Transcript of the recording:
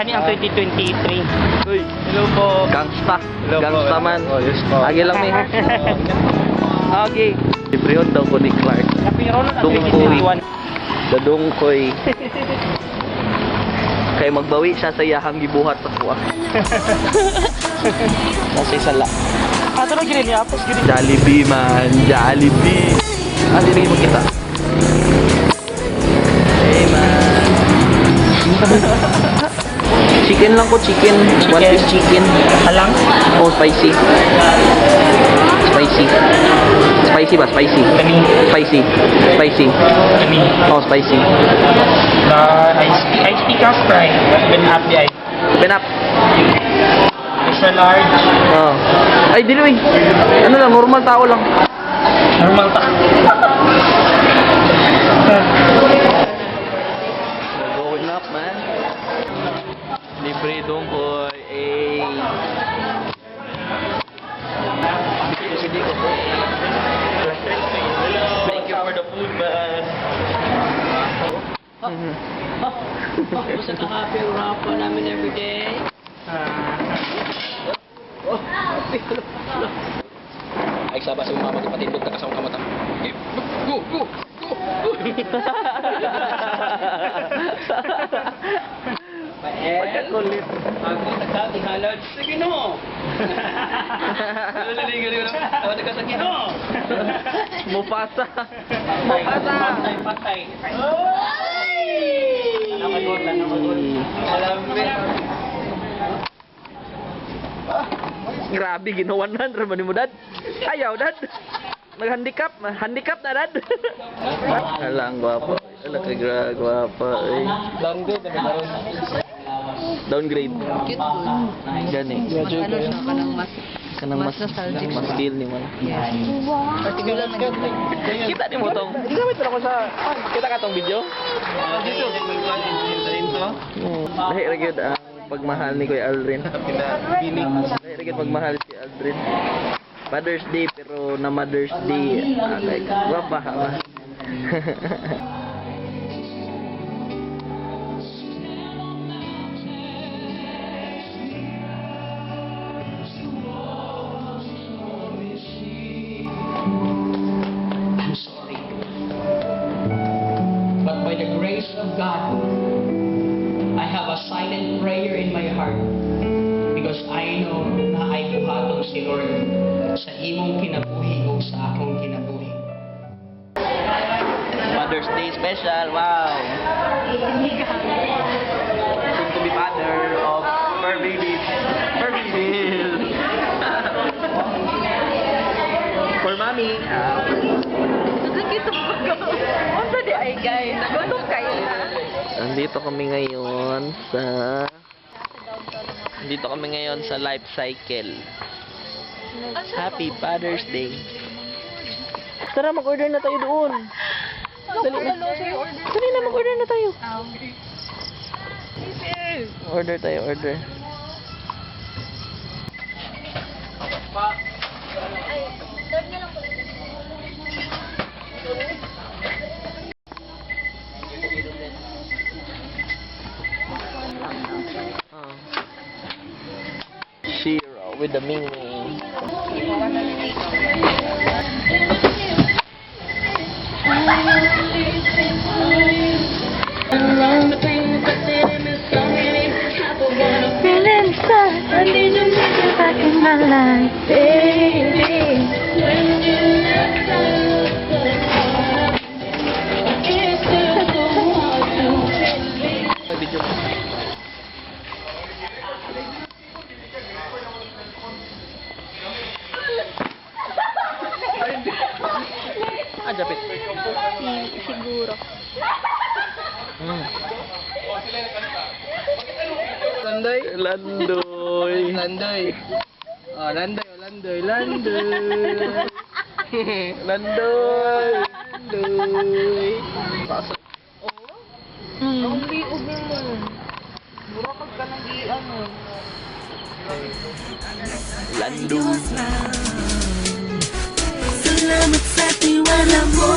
Kani ang 2023. Uy, Hello po. gangsta. Hello po. Gangsta man. Oh, yes po. Agi lang may. Okay. Librehon daw ko ni Clark. Napiro na ang Dungkoy. 2021. Dadungkoy. Kay magbawi siya sa iyahang gibuhat sa kuha. Nasa isa lang. Ato na gini niya, apos gini. Jollibee man, Jollibee. Ah, hindi mo kita. Hey man. Chicken lang ko, chicken. One piece chicken. Alang? Oh, spicy. Spicy. Spicy ba? Spicy. Kani. Spicy. Spicy. Kani. Oh, spicy. Iced tea ka Sprite. Ben up di ay. Penap. Extra large. Oh. Ay, dili eh. Ano lang, normal tao lang. Normal ta. Going up, man. Libre dong boy. Eh. Thank you for the food, man. Basta ka-happy wrap pa namin everyday. Ay, sabah sa mama ko patindog na kasama kamata. Okay. Go, go, go. Pagkakulit. Ako nagdating halad. Sige no! Naliligan ko lang. Tawad ka sa kino. Mufasa. Patay, patay. Nakagod. Alam mo. Grabe, ginawan na. Raman mo, Dad. Ayaw, Dad. Nag-handicap. Handicap na, Dad. Alang, guwapo. Alang kay guwapo. Downgrade na meron. Downgrade. Cute good. Gani. Ano siya, Kanang mas nostalgic. mas feel ni man. Yes. Particular ka. Kita ni mo tong. Gigamit ra ko sa kita ka tong video. Dito. Lahi ra gyud ang pagmahal ni Kuya Aldrin. Lahi ra gyud pagmahal si Aldrin. Father's Day pero na Mother's Day. Like, wapa ha. I'm sorry. But by the grace of God, I have a silent prayer in my heart because I know na ay buhaton si Lord sa imong kinabuhi o sa akong kinabuhi. Mother's Day special. Wow. Soon to be father of fur baby. Fur baby. For mommy. Nakikita mo ba? Ano di ay guys? Nagulong kayo na. Nandito kami ngayon sa Life Cycle. Happy Father's Day. Tara, mag-order na tayo doon. Dali na. Dali na, mag-order na tayo. Order tayo, order. Shiro with the mini. Feeling sad, I need you back in my life, baby. Video mo. Ah, japit. Siguro. Landoy. Landoy. Landoy. Oh, Landoy, Landoy, Landoy. Landoy. Landoy. Ang liog mo. Burakag ka nang ano. Landoy. Salamat sa tiwala mo.